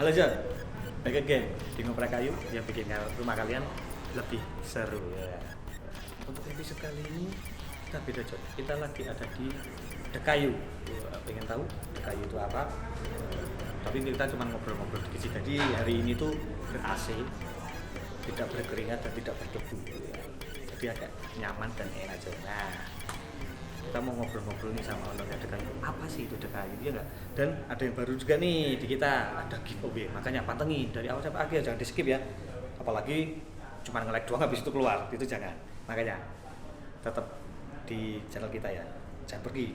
Halo John, back again di Ngoprek Kayu yang bikin rumah kalian lebih seru ya. Untuk episode kali ini kita beda John, kita lagi ada di Dekayu. Pengen tahu Dekayu itu apa? Tapi kita cuma ngobrol-ngobrol dikit. Jadi hari ini tuh ber-AC, tidak berkeringat dan tidak berdebu ya. Jadi agak nyaman dan enak John. Nah, kita mau ngobrol-ngobrol nih sama ownernya Dekayu. Apa sih itu Dekayu ya enggak? Dan ada yang baru juga nih di kita, ada giveaway. Makanya pantengin dari awal sampai akhir, jangan di skip ya. Apalagi cuma nge-like doang habis itu keluar, itu jangan. Makanya tetap di channel kita ya. Jangan pergi.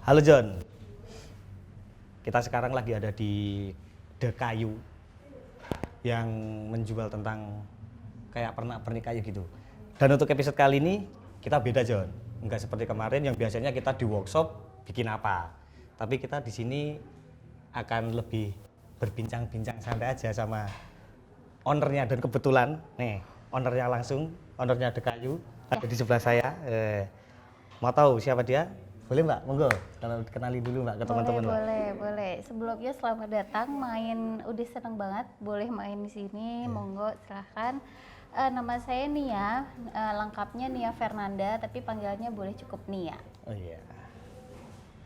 Halo John. Kita sekarang lagi ada di Dekayu yang menjual tentang kayak pernak-pernik kayu gitu. Dan untuk episode kali ini kita beda John, nggak seperti kemarin yang biasanya kita di workshop bikin apa. Tapi kita di sini akan lebih berbincang-bincang santai aja sama ownernya, dan kebetulan nih ownernya langsung, ownernya Dekayu ada di sebelah saya. Mau tahu siapa dia? Boleh Mbak, monggo kalau kenali dulu Mbak ke teman-teman Mbak. Boleh. Sebelumnya selamat datang, udah seneng banget boleh main di sini. Monggo silahkan. Nama saya Nia, lengkapnya Nia Fernanda, tapi panggilannya boleh cukup Nia. Oh iya,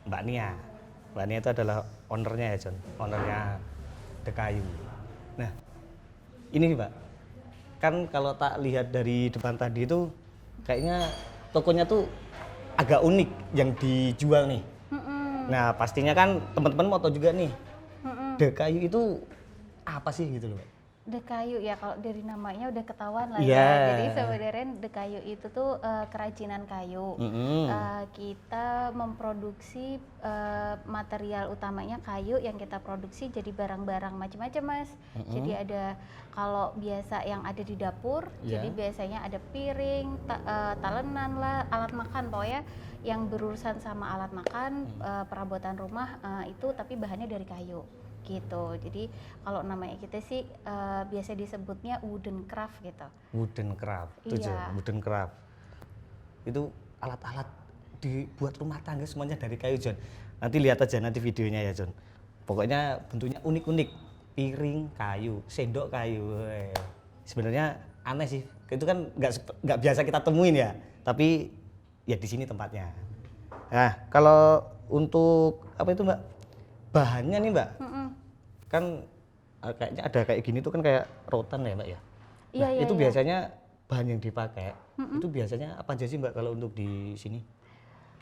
Mbak Nia. Mbak Nia itu adalah ownernya ya John, ownernya Dekayu. Nah, ini Mbak, kan kalau tak lihat dari depan tadi itu kayaknya tokonya tuh agak unik yang dijual nih. Nah, pastinya kan teman-teman mau tahu juga nih, Dekayu itu apa sih gitu loh Mbak? Dekayu ya, kalau dari namanya udah ketahuan lah Iya. ya. Jadi sebenarnya Dekayu itu tuh kerajinan kayu. Kita memproduksi material utamanya kayu, yang kita produksi jadi barang-barang macam-macam Mas. Jadi ada, kalau biasa yang ada di dapur, jadi biasanya ada piring, talenan lah, alat makan pokoknya yang berurusan sama alat makan, perabotan rumah itu tapi bahannya dari kayu gitu. Jadi kalau namanya kita sih biasa disebutnya wooden craft gitu. Wooden craft, itu Iya. John, wooden craft. Itu alat-alat dibuat rumah tangga semuanya dari kayu John. Nanti lihat aja nanti videonya ya John. Pokoknya bentuknya unik-unik, piring kayu, sendok kayu. Sebenarnya aneh sih, itu kan nggak biasa kita temuin ya. Tapi ya di sini tempatnya. Nah, kalau untuk apa itu Mbak? Bahannya nih Mbak, kan kayaknya ada kayak gini tuh kan kayak rotan ya Mbak ya? Iya, Nah, iya, itu iya. biasanya bahan yang dipakai, itu biasanya apa aja sih Mbak kalau untuk di sini?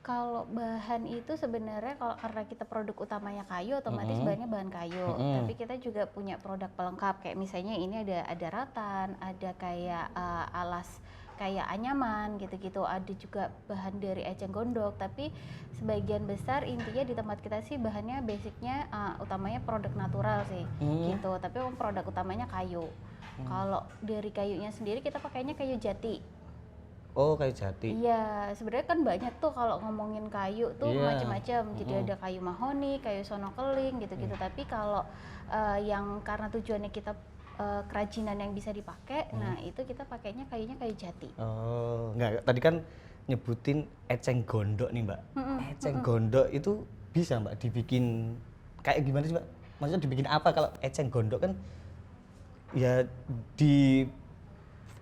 Kalau bahan itu sebenarnya, kalau karena kita produk utamanya kayu, otomatis bahannya bahan kayu. Tapi kita juga punya produk pelengkap, kayak misalnya ini ada ratan, ada kayak alas kayak anyaman gitu-gitu, ada juga bahan dari eceng gondok. Tapi sebagian besar intinya di tempat kita sih bahannya basicnya utamanya produk natural sih gitu. Tapi produk utamanya kayu. Kalau dari kayunya sendiri kita pakainya kayu jati. Oh, kayu jati. Iya, sebenarnya kan banyak tuh kalau ngomongin kayu tuh macam-macam. Jadi ada kayu mahoni, kayu sono keling gitu-gitu. Tapi kalau yang karena tujuannya kita kerajinan yang bisa dipakai, nah itu kita pakainya kayunya kayu jati. Oh, enggak, tadi kan nyebutin eceng gondok nih Mbak. Eceng gondok itu bisa Mbak dibikin kayak gimana sih Mbak? Maksudnya dibikin apa? Kalau eceng gondok kan ya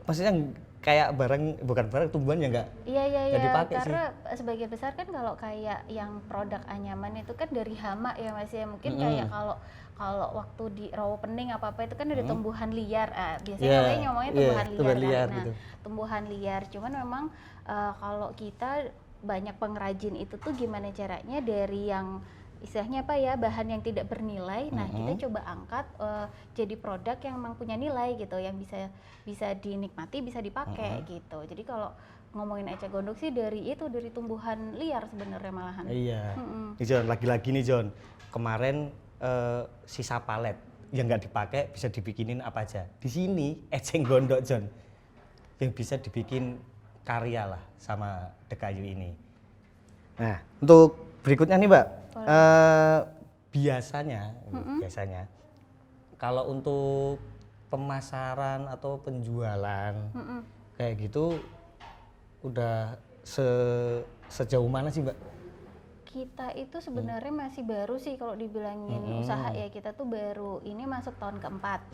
maksudnya kayak bukan barang, tumbuhan ya enggak? Iya, dipakai karena sebagian besar kan kalau kayak yang produk anyaman itu kan dari hama ya Mas ya. Mungkin kayak kalau waktu di rawa pening apa-apa itu kan ada tumbuhan liar. Biasanya namanya ngomongnya tumbuhan liar kan. liar Nah, gitu. tumbuhan liar. Cuman memang kalau kita banyak pengrajin itu tuh gimana caranya dari yang istilahnya apa ya, bahan yang tidak bernilai, nah kita coba angkat jadi produk yang memang punya nilai gitu, yang bisa dinikmati, bisa dipakai gitu. Jadi kalau ngomongin eceng gondok sih dari tumbuhan liar sebenarnya malahan. Iya. Nih John, lagi-lagi nih John, kemarin sisa palet yang nggak dipakai bisa dibikinin apa aja. Di sini eceng gondok John, yang bisa dibikin karya lah sama Dekayu ini. Nah, untuk berikutnya nih Mbak, biasanya kalau untuk pemasaran atau penjualan kayak gitu udah sejauh mana sih Mbak? Kita itu sebenarnya masih baru sih kalau dibilangin usaha ya, kita tuh baru ini masuk tahun keempat.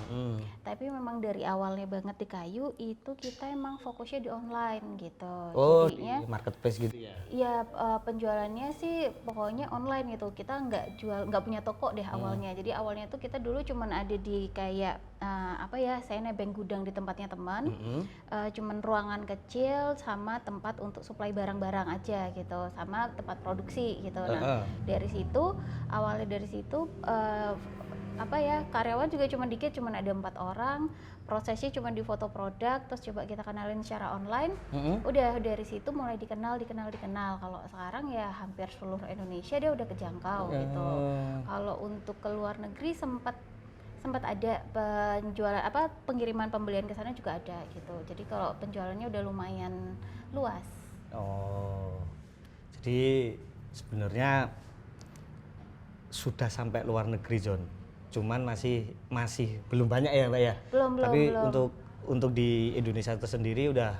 Tapi memang dari awalnya banget di kayu itu kita emang fokusnya di online gitu. Oh, jadinya di marketplace gitu ya? ya penjualannya sih pokoknya online gitu. Kita nggak punya toko deh awalnya. Jadi awalnya tuh kita dulu cuman ada di kayak apa ya, saya nebeng gudang di tempatnya teman. Cuman ruangan kecil sama tempat untuk supply barang-barang aja gitu, sama tempat produksi gitu. Nah, dari situ awalnya dari situ apa ya, karyawan juga cuma dikit, cuma ada 4 orang, prosesnya cuma di foto produk, terus coba kita kenalin secara online. Udah dari situ mulai dikenal. Kalau sekarang ya hampir seluruh Indonesia dia udah kejangkau gitu. Kalau untuk ke luar negeri sempat ada penjualan apa, pengiriman pembelian ke sana juga ada gitu. Jadi kalau penjualannya udah lumayan luas. Oh, jadi sebenarnya sudah sampai luar negeri John, cuman masih belum banyak ya Mbak ya. Tapi belum. untuk di Indonesia itu sendiri udah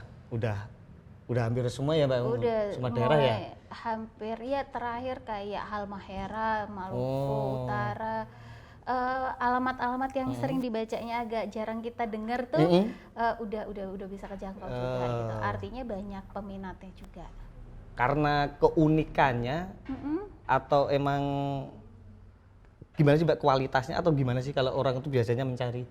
hampir semua ya Mbak. Udah semua daerah ya. Hampir ya, terakhir kayak Halmahera, Maluku Utara. Alamat-alamat yang sering dibacanya agak jarang kita dengar tuh udah bisa kejangkau juga gitu. Artinya banyak peminatnya juga. Karena keunikannya atau emang gimana sih Mbak kualitasnya, atau gimana sih kalau orang itu biasanya mencari?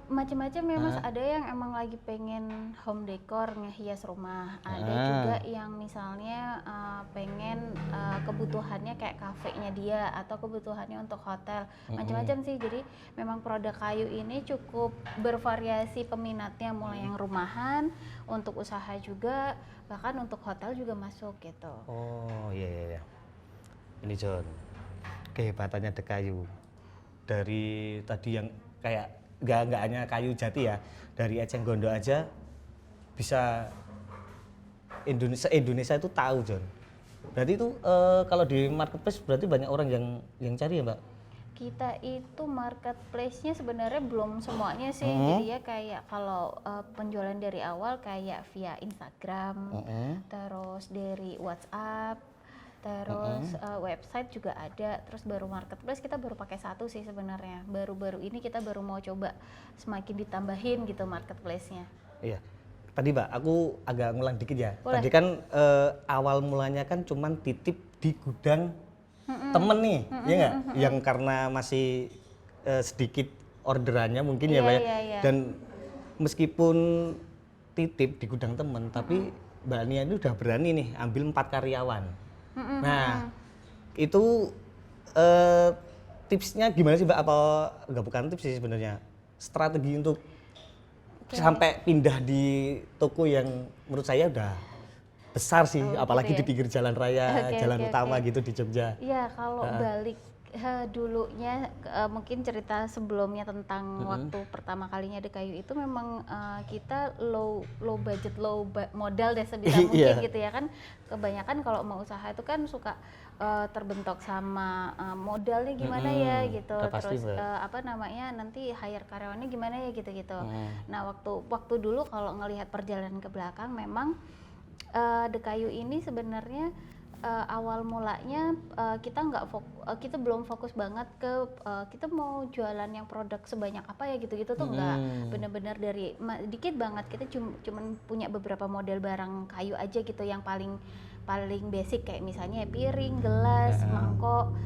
Macam-macam ya Mas, ada yang emang lagi pengen home decor ngehias rumah, ada juga yang misalnya pengen kebutuhannya kayak kafenya dia atau kebutuhannya untuk hotel, macam-macam sih. Jadi memang produk kayu ini cukup bervariasi peminatnya, mulai yang rumahan, untuk usaha juga, bahkan untuk hotel juga masuk gitu. Oh iya. Ini John, kehebatannya The Kayu dari tadi yang kayak nggak hanya kayu jati ya, dari eceng gondok aja bisa Indonesia itu tahu John. Berarti itu kalau di marketplace berarti banyak orang yang cari ya Mbak? Kita itu marketplace-nya sebenarnya belum semuanya sih. Jadi ya kayak kalau penjualan dari awal kayak via Instagram, terus dari WhatsApp, terus website juga ada, terus baru marketplace kita baru pakai satu sih sebenarnya. Baru-baru ini kita baru mau coba semakin ditambahin gitu marketplace-nya. Iya. Tadi Mbak, aku agak ngulang dikit ya. Boleh. Tadi kan awal mulanya kan cuman titip di gudang temen nih, ya nggak? Yang karena masih sedikit orderannya mungkin ya Mbak ya. Iya. Dan meskipun titip di gudang temen, tapi Mbak Nia ini udah berani nih ambil 4 karyawan. Nah, itu tipsnya gimana sih Mbak? Apa nggak, bukan tips sih sebenarnya, strategi untuk sampai pindah di toko yang menurut saya udah besar sih, apalagi gitu ya? di pinggir jalan raya, jalan utama gitu di Jogja. Iya, kalau balik dulunya mungkin cerita sebelumnya tentang waktu pertama kalinya The Kayu itu memang kita low budget, modal deh sebisa mungkin gitu ya kan. Kebanyakan kalau mau usaha itu kan suka terbentuk sama modalnya gimana ya gitu, terus apa namanya, nanti hire karyawannya gimana ya gitu-gitu. Nah waktu dulu kalau ngelihat perjalanan ke belakang, memang The Kayu ini sebenarnya awal mulanya kita belum fokus banget ke kita mau jualan yang produk sebanyak apa ya gitu-gitu tuh enggak. Bener-bener dari dikit banget, kita cuman punya beberapa model barang kayu aja gitu yang paling basic, kayak misalnya piring, gelas, mangkok,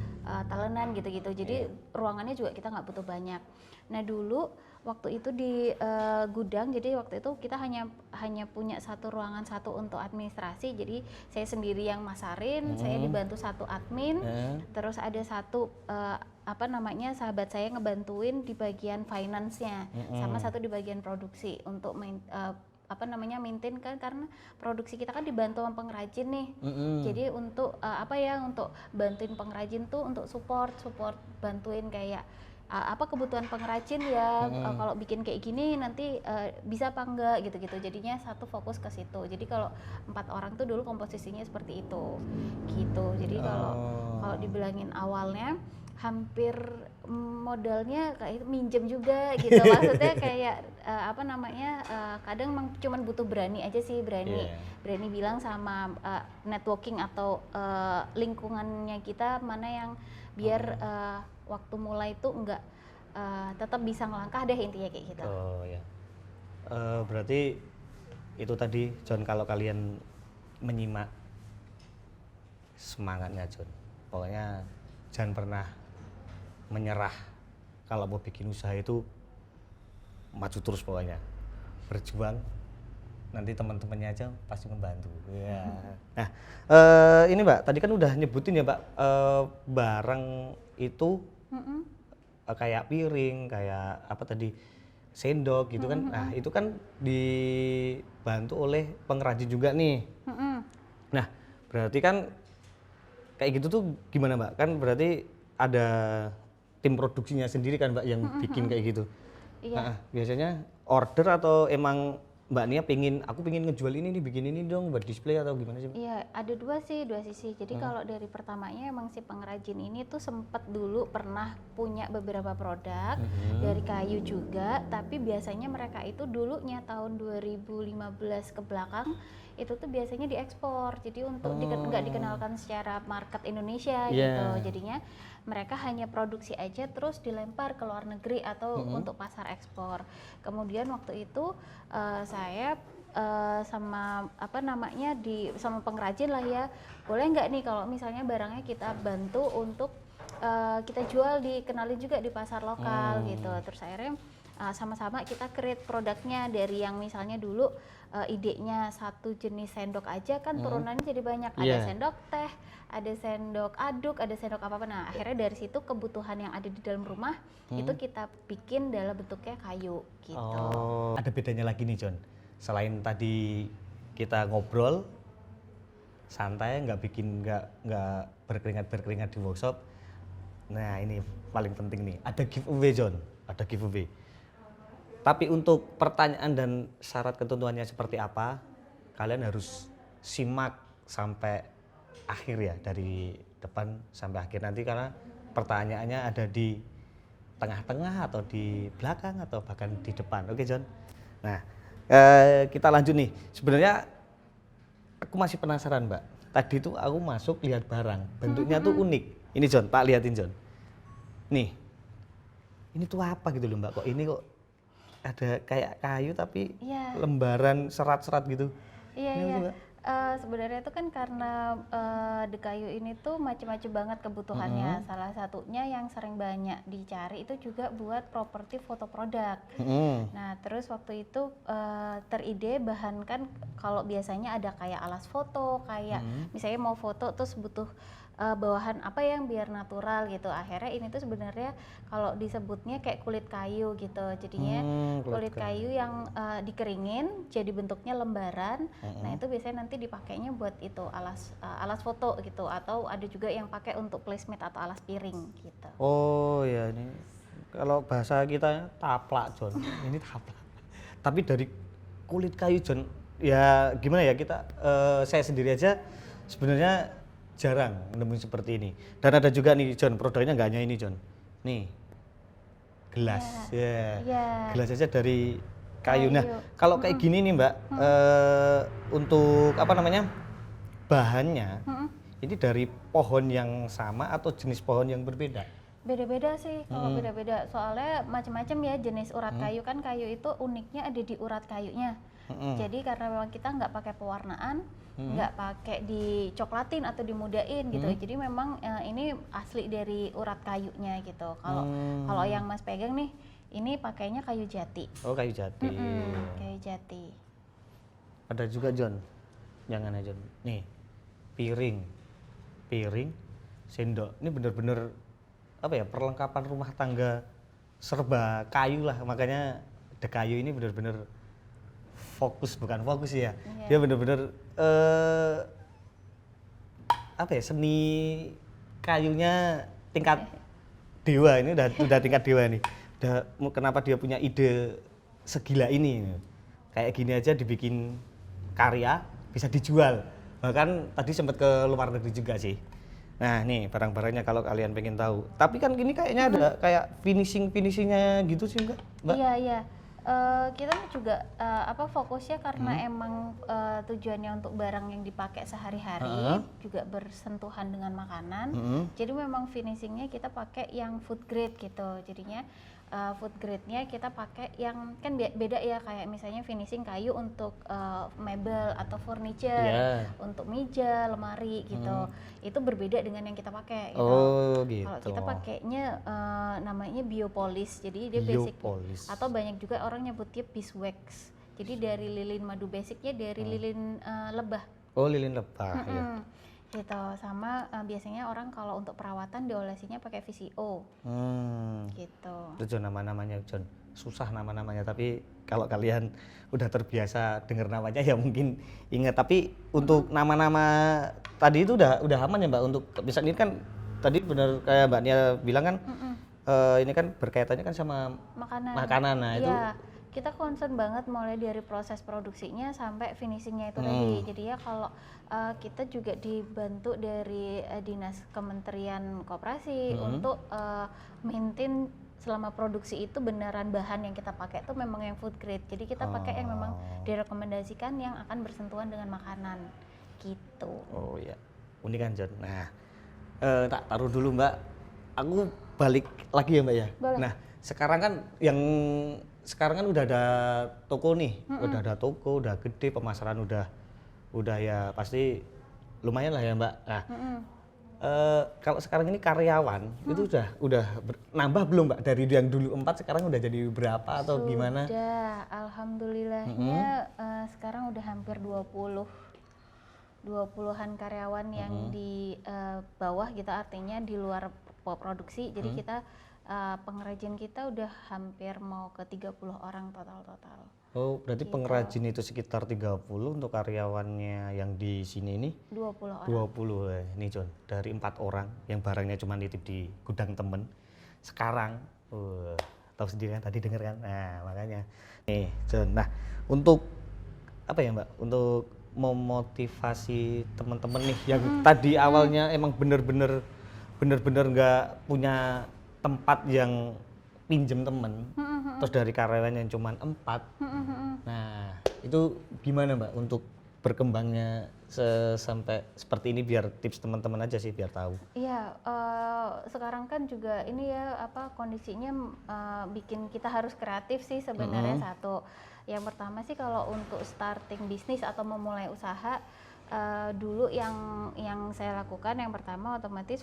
talenan gitu-gitu. Jadi ruangannya juga kita nggak butuh banyak. Nah dulu waktu itu di gudang, jadi waktu itu kita hanya punya satu ruangan, satu untuk administrasi. Jadi saya sendiri yang masarin, saya dibantu satu admin, terus ada satu apa namanya, sahabat saya ngebantuin di bagian finance-nya, sama satu di bagian produksi untuk maintain kan, karena produksi kita kan dibantu sama pengrajin nih. Jadi untuk untuk bantuin pengrajin tuh, untuk support bantuin kayak apa kebutuhan pengrajin ya, kalau bikin kayak gini nanti bisa apa enggak gitu-gitu. Jadinya satu fokus ke situ. Jadi kalau 4 orang tuh dulu komposisinya seperti itu gitu. Jadi kalau dibilangin awalnya hampir modalnya kayak itu minjem juga gitu. Maksudnya kayak kadang emang cuman butuh berani aja sih, berani bilang sama networking atau lingkungannya kita mana yang biar waktu mulai itu enggak tetap bisa ngelangkah deh, intinya kayak gitu. Oh ya. Berarti itu tadi John, kalau kalian menyimak semangatnya John, pokoknya jangan pernah menyerah. Kalau mau bikin usaha itu maju terus, pokoknya berjuang, nanti teman-temannya aja pasti membantu ya. Nah ini Mbak, tadi kan udah nyebutin ya Mbak, barang itu kayak piring, kayak apa tadi, sendok gitu kan. Nah itu kan dibantu oleh pengrajin juga nih. Nah berarti kan kayak gitu tuh gimana Mbak? Kan berarti ada tim produksinya sendiri kan Mbak yang bikin kayak gitu. Iya. Nah, biasanya order atau emang Mbak Nia aku pengen ngejual ini nih, bikin ini dong buat display, atau gimana sih Mbak? Iya, ada dua sisi. Jadi kalau dari pertamanya emang si pengrajin ini tuh sempet dulu pernah punya beberapa produk dari kayu juga, tapi biasanya mereka itu dulunya tahun 2015 ke belakang itu tuh biasanya diekspor. Jadi untuk nggak dikenalkan secara market Indonesia gitu. Jadinya mereka hanya produksi aja terus dilempar ke luar negeri atau untuk pasar ekspor. Kemudian waktu itu saya sama sama pengrajin lah ya, boleh nggak nih kalau misalnya barangnya kita bantu untuk kita jual, dikenalin juga di pasar lokal gitu. Terus akhirnya sama-sama kita create produknya dari yang misalnya dulu idenya satu jenis sendok aja kan turunannya jadi banyak. Ada sendok teh, ada sendok aduk, ada sendok apa-apa. Nah akhirnya dari situ kebutuhan yang ada di dalam rumah itu kita bikin dalam bentuknya kayu gitu. Oh, ada bedanya lagi nih John, selain tadi kita ngobrol santai, nggak berkeringat di workshop. Nah ini paling penting nih, ada giveaway John, ada giveaway. Tapi untuk pertanyaan dan syarat ketentuannya seperti apa, kalian harus simak sampai akhir ya, dari depan sampai akhir nanti, karena pertanyaannya ada di tengah-tengah atau di belakang atau bahkan di depan. Oke John? Nah kita lanjut nih. Sebenarnya aku masih penasaran Mbak. Tadi tuh aku masuk lihat barang, bentuknya tuh unik. Ini John, Pak liatin John. Nih, ini tuh apa gitu loh Mbak, kok ini kok ada kayak kayu tapi lembaran serat-serat gitu. Iya. Sebenarnya itu kan karena The Kayu ini tuh macam-macam banget kebutuhannya. Salah satunya yang sering banyak dicari itu juga buat properti foto produk. Nah terus waktu itu teride bahan kan, kalau biasanya ada kayak alas foto, kayak misalnya mau foto terus butuh bawahan apa yang biar natural gitu. Akhirnya ini tuh sebenarnya kalau disebutnya kayak kulit kayu gitu. Jadinya kulit kayu yang dikeringin jadi bentuknya lembaran. Nah itu biasanya nanti dipakainya buat itu alas foto gitu, atau ada juga yang pakai untuk placemat atau alas piring gitu. Oh ya, ini kalau bahasa kita taplak John. Ini taplak. Tapi dari kulit kayu John, ya gimana ya, kita saya sendiri aja sebenarnya jarang nemuin seperti ini. Dan ada juga nih John, produknya nggak hanya ini John. Nih, gelas. Gelas aja dari kayu. Nah, kalau kayak gini nih Mbak, untuk bahannya, ini dari pohon yang sama atau jenis pohon yang berbeda? Beda-beda sih, kalau beda-beda. Soalnya macam-macam ya jenis urat kayu, kan kayu itu uniknya ada di urat kayunya. Jadi karena memang kita nggak pakai pewarnaan, nggak pakai dicoklatin atau dimudain gitu. Jadi memang ini asli dari urat kayunya gitu. Kalau yang Mas pegang nih, ini pakainya kayu jati. Oh, kayu jati. Kayu jati. Ada juga John, jangan aja John. Nih, piring, sendok. Ini bener-bener apa ya, perlengkapan rumah tangga serba kayu lah. Makanya The Kayu ini bener-bener bukan fokus ya. Dia bener-bener apa ya, seni kayunya tingkat dewa. Ini udah tingkat dewa nih. Kenapa dia punya ide segila ini? Kayak gini aja dibikin karya, bisa dijual. Bahkan tadi sempat ke luar negeri juga sih. Nah, nih barang-barangnya kalau kalian pengen tahu. Tapi kan gini kayaknya ada kayak finishingnya gitu sih, Mbak? Iya, iya. Kita juga fokusnya karena emang tujuannya untuk barang yang dipakai sehari-hari, juga bersentuhan dengan makanan. Jadi memang finishingnya kita pakai yang food grade gitu. Jadinya food grade-nya kita pakai yang kan beda ya, kayak misalnya finishing kayu untuk mebel atau furniture, untuk meja, lemari gitu. Itu berbeda dengan yang kita pakai gitu. Oh, gitu. Kalau kita pakainya namanya biopolis. Jadi dia basic, atau banyak juga orang nyebutnya beeswax. Jadi dari lilin madu, basicnya dari lilin lebah. Oh, lilin lebah ya. Gitu. Sama biasanya orang kalau untuk perawatan diolesinya pakai VCO. Gitu. Itu John, nama-namanya John. Susah nama-namanya, tapi kalau kalian udah terbiasa dengar namanya ya mungkin ingat. Tapi untuk nama-nama tadi itu udah aman ya Mbak, untuk misalnya ini kan tadi benar kayak Mbak Nia bilang kan ini kan berkaitannya kan sama makanan. Nah, itu kita concern banget mulai dari proses produksinya sampai finishingnya itu tadi. Jadi ya kalau kita juga dibantu dari Dinas Kementerian Koperasi untuk maintain selama produksi itu beneran bahan yang kita pakai itu memang yang food grade. Jadi kita pakai yang memang direkomendasikan yang akan bersentuhan dengan makanan gitu. Oh iya, unik kan John. Nah, tak taruh dulu Mbak. Aku balik lagi ya Mbak ya. Boleh. Nah, sekarang kan udah ada toko nih, udah ada toko, udah gede, pemasaran udah ya pasti lumayan lah ya Mbak. Nah, kalau sekarang ini karyawan itu udah nambah belum Mbak, dari yang dulu 4 sekarang udah jadi berapa atau gimana? Sudah, alhamdulillahnya sekarang udah hampir 20-an karyawan yang di bawah gitu, artinya di luar produksi. Jadi kita pengrajin kita udah hampir mau ke 30 orang total. Oh, berarti gitu. Pengrajin itu sekitar 30, untuk karyawannya yang di sini ini 20 orang. 20 nih John, dari 4 orang yang barangnya cuma nitip di gudang temen. Sekarang tahu sendiri kan, tadi denger kan. Nah, makanya nih John. Nah, untuk apa ya Mbak? Untuk memotivasi teman-teman nih yang tadi awalnya emang bener-bener nggak punya tempat yang pinjem temen, terus dari karyawan yang cuma 4. Nah, itu gimana Mbak untuk berkembangnya sampai seperti ini, biar tips teman-teman aja sih biar tahu. Iya, sekarang kan juga ini ya kondisinya bikin kita harus kreatif sih sebenarnya. Satu, yang pertama sih kalau untuk starting bisnis atau memulai usaha, dulu yang saya lakukan yang pertama otomatis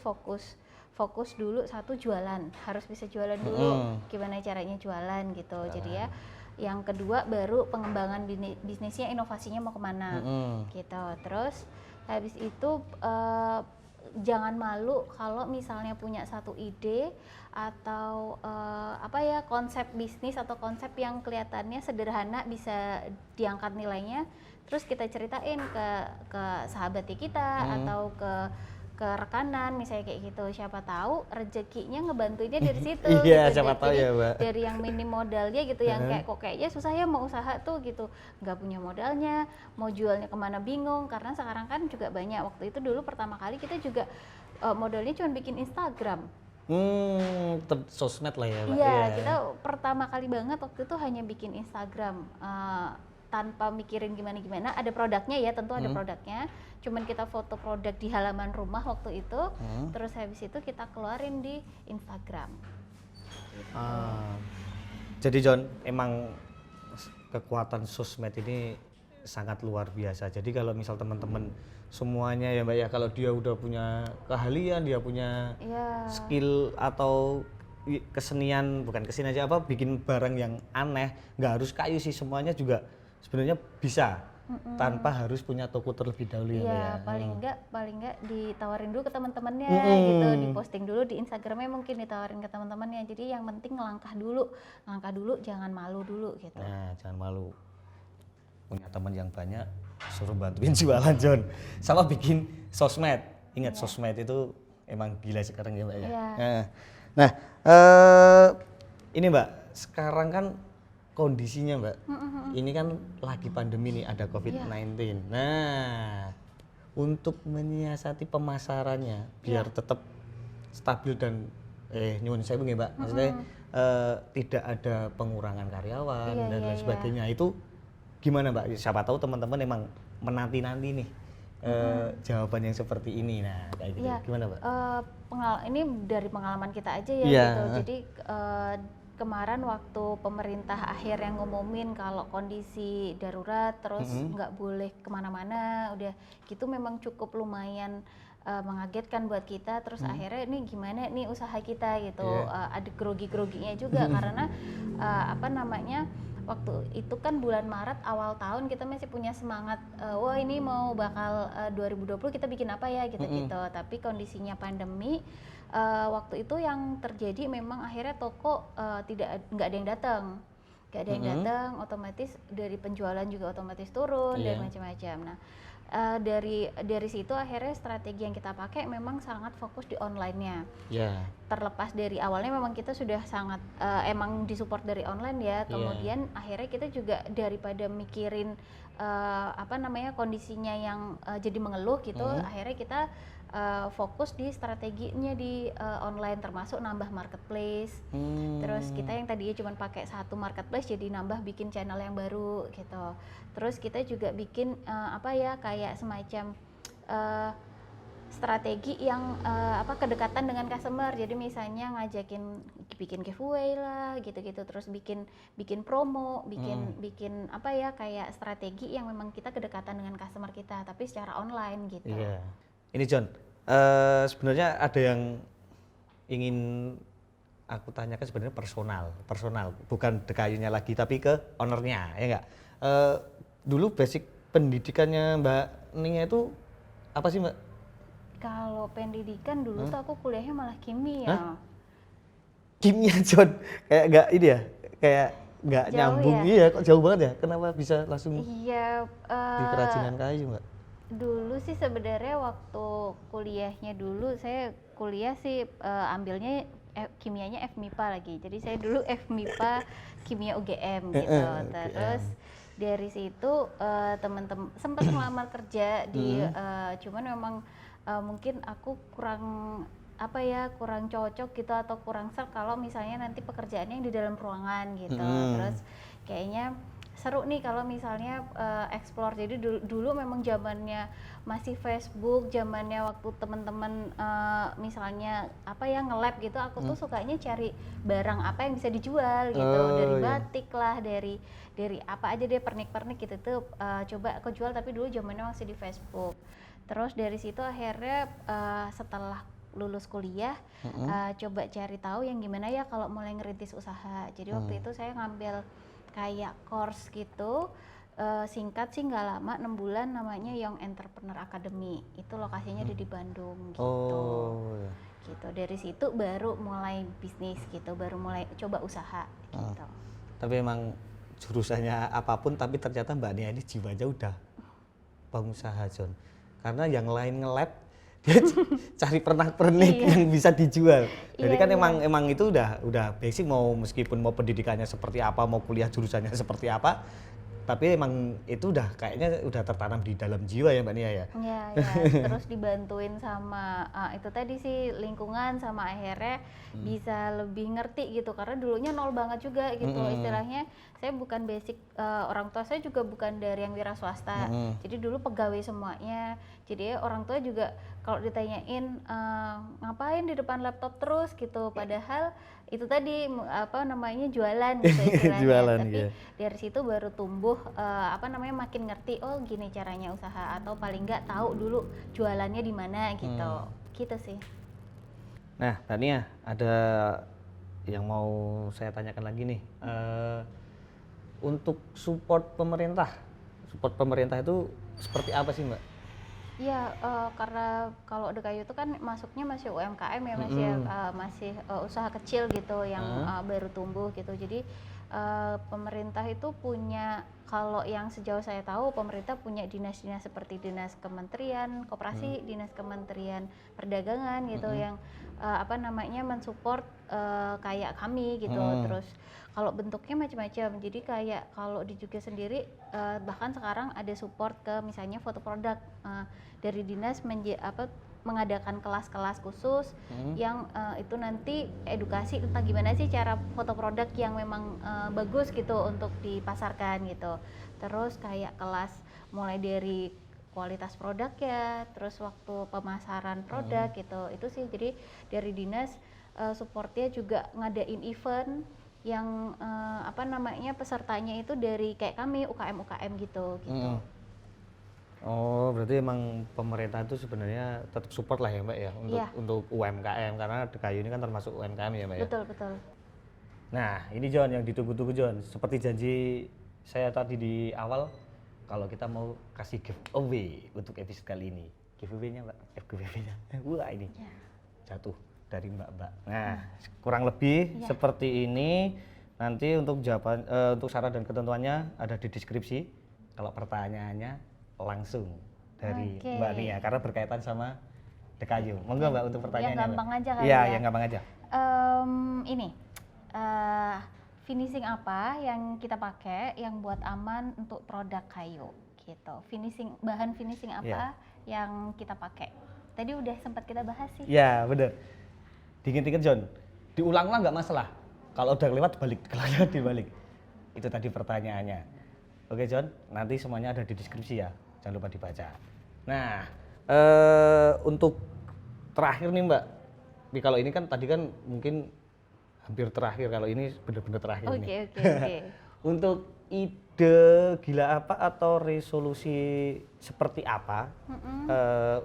fokus dulu, satu jualan, harus bisa jualan dulu. Gimana caranya jualan gitu. Jadi ya yang kedua baru pengembangan bisnisnya, inovasinya mau kemana gitu. Terus habis itu jangan malu kalau misalnya punya satu ide atau konsep bisnis atau konsep yang kelihatannya sederhana bisa diangkat nilainya, terus kita ceritain ke sahabatnya kita atau ke rekanan misalnya kayak gitu. Siapa tahu rezekinya ngebantuinnya dari situ. Iya, gitu. siapa tahu ya Mbak. Dari yang minim modalnya gitu, yang kayaknya susah ya mau usaha tuh gitu, nggak punya modalnya, mau jualnya kemana bingung. Karena sekarang kan juga banyak, waktu itu dulu pertama kali kita juga modalnya cuma bikin Instagram. Sosmed lah ya Mbak. Iya, kita pertama kali banget waktu itu hanya bikin Instagram, tanpa mikirin gimana. Ada produknya ya, tentu ada produknya. Cuman kita foto produk di halaman rumah waktu itu, terus habis itu kita keluarin di Instagram. Jadi John, emang kekuatan sosmed ini sangat luar biasa. Jadi kalau misal teman-teman semuanya ya Mbak ya, kalau dia udah punya keahlian, dia punya skill atau kesenian, bukan kesenian aja, bikin barang yang aneh, nggak harus kayu sih, semuanya juga sebenarnya bisa. Tanpa harus punya toko terlebih dahulu ya Mbak ya. Paling enggak ditawarin dulu ke teman-temannya gitu, diposting dulu di Instagramnya, mungkin ditawarin ke teman-temannya. Jadi yang penting langkah dulu, jangan malu dulu gitu. Nah, jangan malu. Punya teman yang banyak, suruh bantuin jualan John, sama bikin sosmed. Ingat sosmed itu emang gila sekarang ya Mbak ya. Nah, ini Mbak, sekarang kan kondisinya Mbak, ini kan lagi pandemi nih, ada COVID-19. Nah, untuk menyiasati pemasarannya biar tetap stabil dan nyuwun sewu nggih Mbak, maksudnya tidak ada pengurangan karyawan dan lain sebagainya. Itu gimana Mbak? Siapa tahu teman-teman emang menanti-nanti nih jawaban yang seperti ini. Nah, kayak gitu. Gimana Mbak? Ini dari pengalaman kita aja ya Iya. gitu. Jadi kemarin waktu pemerintah akhirnya ngumumin kalau kondisi darurat terus nggak boleh kemana-mana, udah gitu memang cukup lumayan mengagetkan buat kita. Terus akhirnya ini gimana nih usaha kita gitu, ada grogi-groginya juga karena apa namanya, waktu itu kan bulan Maret awal tahun kita masih punya semangat, wah ini mau bakal 2020 kita bikin apa ya gitu-gitu. Tapi kondisinya pandemi, waktu itu yang terjadi memang akhirnya toko nggak ada yang datang, otomatis dari penjualan juga otomatis turun dan macam-macam. Nah dari situ akhirnya strategi yang kita pakai memang sangat fokus di online-nya. Terlepas dari awalnya memang kita sudah sangat emang disupport dari online ya, kemudian akhirnya kita juga daripada mikirin apa namanya kondisinya yang jadi mengeluh gitu, akhirnya kita fokus di strateginya di online, termasuk nambah marketplace. Terus kita yang tadinya cuma pakai satu marketplace jadi nambah bikin channel yang baru gitu. Terus kita juga bikin apa ya kayak semacam strategi yang apa kedekatan dengan customer. Jadi misalnya ngajakin bikin giveaway lah gitu-gitu, terus bikin promo, bikin apa ya kayak strategi yang memang kita kedekatan dengan customer kita tapi secara online gitu. Ini John, sebenarnya ada yang ingin aku tanyakan, sebenarnya personal, bukan dekayunya lagi tapi ke ownernya, ya enggak? Dulu basic pendidikannya Mbak Ning itu apa sih Mbak? Kalau pendidikan dulu tuh aku kuliahnya malah kimia. Kimia John, kayak enggak ini ya, kayak enggak nyambung ya? Iya, kok jauh banget ya? Kenapa bisa langsung di kerajinan kayu Mbak? Dulu sih sebenarnya waktu kuliahnya dulu saya kuliah sih ambilnya kimianya FMIPA lagi. Jadi saya dulu FMIPA kimia UGM gitu. Terus dari situ teman-teman sempat melamar kerja di cuman memang mungkin aku kurang apa ya kurang cocok gitu atau kurang serk kalau misalnya nanti pekerjaannya yang di dalam ruangan gitu. Terus kayaknya seru nih kalau misalnya explore. Jadi dulu memang zamannya masih Facebook, zamannya waktu teman-teman misalnya apa ya nge-lab gitu, aku tuh sukanya cari barang apa yang bisa dijual gitu, dari batik lah, dari apa aja deh, pernik-pernik gitu tuh coba aku jual, tapi dulu zamannya masih di Facebook. Terus dari situ akhirnya setelah lulus kuliah coba cari tahu yang gimana ya kalau mulai ngerintis usaha. Jadi waktu itu saya ngambil kayak course gitu, singkat sih nggak lama, 6 bulan, namanya Young Entrepreneur Academy. Itu lokasinya ada di Bandung gitu. Gitu. Dari situ baru mulai bisnis gitu, baru mulai coba usaha gitu. Tapi emang jurusannya apapun, tapi ternyata Mbak Nia ini jiwanya udah pengusaha John. Karena yang lain nge-lab, dia cari pernak-pernik yang bisa dijual. Jadi kan emang itu udah basic, mau meskipun mau pendidikannya seperti apa, mau kuliah jurusannya seperti apa, tapi emang itu udah kayaknya udah tertanam di dalam jiwa ya Mbak Nia ya. Iya, terus dibantuin sama itu tadi sih lingkungan, sama akhirnya bisa lebih ngerti gitu, karena dulunya nol banget juga gitu. Istilahnya saya bukan basic, orang tua saya juga bukan dari yang wira swasta. Jadi dulu pegawai semuanya. Jadi orang tua juga kalau ditanyain ngapain di depan laptop terus gitu, padahal itu tadi apa namanya jualan gitu istilahnya. Tapi dari situ baru tumbuh apa namanya makin ngerti, oh gini caranya usaha, atau paling nggak tahu dulu jualannya di mana gitu. Gitu sih. Nah, Tania, ada yang mau saya tanyakan lagi nih. Untuk support pemerintah itu seperti apa sih Mbak? Iya, karena kalau Dekayu itu kan masuknya masih UMKM ya, masih usaha kecil gitu yang baru tumbuh gitu. Jadi pemerintah itu punya, kalau yang sejauh saya tahu pemerintah punya dinas-dinas seperti dinas kementerian koperasi, dinas kementerian perdagangan gitu yang apa namanya mensupport kayak kami gitu. Terus kalau bentuknya macam-macam. Jadi kayak kalau di Jogja sendiri bahkan sekarang ada support ke misalnya foto produk dari dinas mengadakan kelas-kelas khusus yang itu nanti edukasi tentang gimana sih cara foto produk yang memang bagus gitu untuk dipasarkan gitu. Terus kayak kelas mulai dari kualitas produk ya, terus waktu pemasaran produk gitu. Itu sih jadi dari dinas supportnya juga ngadain event yang apa namanya pesertanya itu dari kayak kami UKM gitu. Oh, berarti emang pemerintah itu sebenarnya tetap support lah ya Mbak ya untuk UMKM, karena DKAYU ini kan termasuk UMKM ya Mbak ya. Betul. Nah, ini John yang ditunggu-tunggu John. Seperti janji saya tadi di awal, kalau kita mau kasih giveaway untuk episode kali ini. Giveaway-nya Mbak, giveaway-nya. Wah ini jatuh dari Mbak. Nah, kurang lebih seperti ini. Nanti untuk jawaban, untuk syarat dan ketentuannya ada di deskripsi. Kalau pertanyaannya langsung dari Mbak Nia, karena berkaitan sama DKAYU. Monggo Mbak untuk pertanyaannya. Yang gampang aja kali ya. ya. Yang gampang aja. Ini finishing apa yang kita pakai yang buat aman untuk produk kayu gitu. Bahan finishing apa yang kita pakai. Tadi udah sempat kita bahas sih. Ya, bener. Dingin-dingin John, diulang-ulang nggak masalah. Kalau udah lewat balik, kalau lewat dibalik. Itu tadi pertanyaannya. Oke John, nanti semuanya ada di deskripsi ya, jangan lupa dibaca. Nah, untuk terakhir nih Mbak, kalau ini kan tadi kan mungkin hampir terakhir, kalau ini benar-benar terakhir nih. Oke. Untuk ide gila apa atau resolusi seperti apa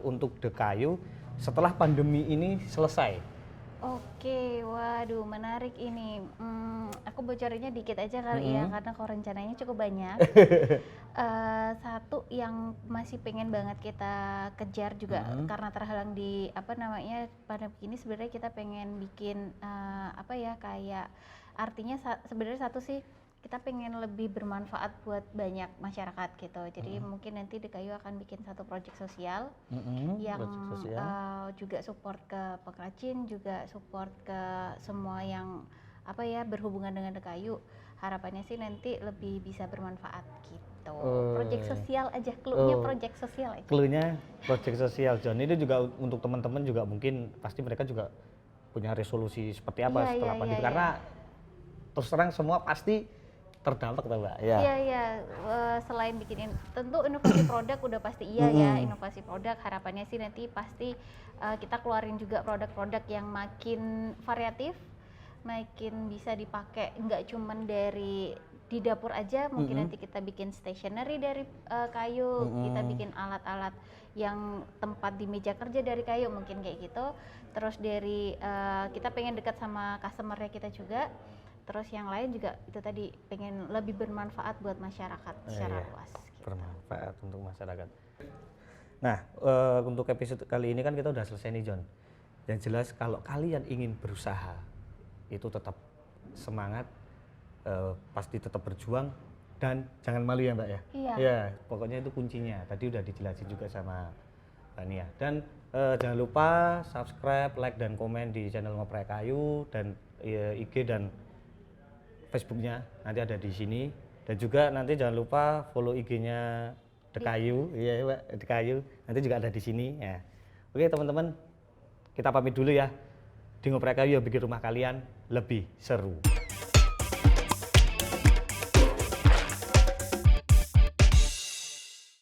untuk DKAYU setelah pandemi ini selesai? Oke, waduh menarik ini. Aku bocorinnya dikit aja kali ya, karena kalau rencananya cukup banyak. Satu yang masih pengen banget kita kejar juga karena terhalang di apa namanya pandemi ini, sebenarnya kita pengen bikin apa ya kayak artinya sebenarnya satu sih kita pengen lebih bermanfaat buat banyak masyarakat gitu. Jadi mungkin nanti DKAYU akan bikin satu proyek sosial yang juga support ke pengrajin, juga support ke semua yang apa ya berhubungan dengan DKAYU. Harapannya sih nanti lebih bisa bermanfaat gitu. Proyek sosial aja, clue-nya proyek sosial aja. Clue-nya proyek sosial John. Ini juga untuk teman-teman juga mungkin pasti mereka juga punya resolusi seperti apa setelah pandemi, karena terus terang semua pasti terdampak tuh Mbak. Iya. Selain bikin tentu inovasi produk udah pasti ya, inovasi produk harapannya sih nanti pasti kita keluarin juga produk-produk yang makin variatif, makin bisa dipakai nggak cuman dari di dapur aja, mungkin nanti kita bikin stationery dari kayu, kita bikin alat-alat yang tempat di meja kerja dari kayu, mungkin kayak gitu. Terus dari kita pengen dekat sama customer-nya kita juga. Terus yang lain juga itu tadi pengen lebih bermanfaat buat masyarakat secara luas. Gitu. Bermanfaat untuk masyarakat. Nah, untuk episode kali ini kan kita udah selesai nih John. Yang jelas kalau kalian ingin berusaha itu tetap semangat, pasti tetap berjuang dan jangan malu ya Mbak ya. Ya, pokoknya itu kuncinya. Tadi udah dijelasin juga sama Mbak Nia. Dan jangan lupa subscribe, like dan komen di channel Ngoprek Kayu dan IG dan Facebooknya nanti ada di sini, dan juga nanti jangan lupa follow IG-nya DKAYU, iya Mbak, DKAYU nanti juga ada di sini ya. Oke teman-teman, kita pamit dulu ya. Di Ngoprek Kayu yang bikin rumah kalian lebih seru.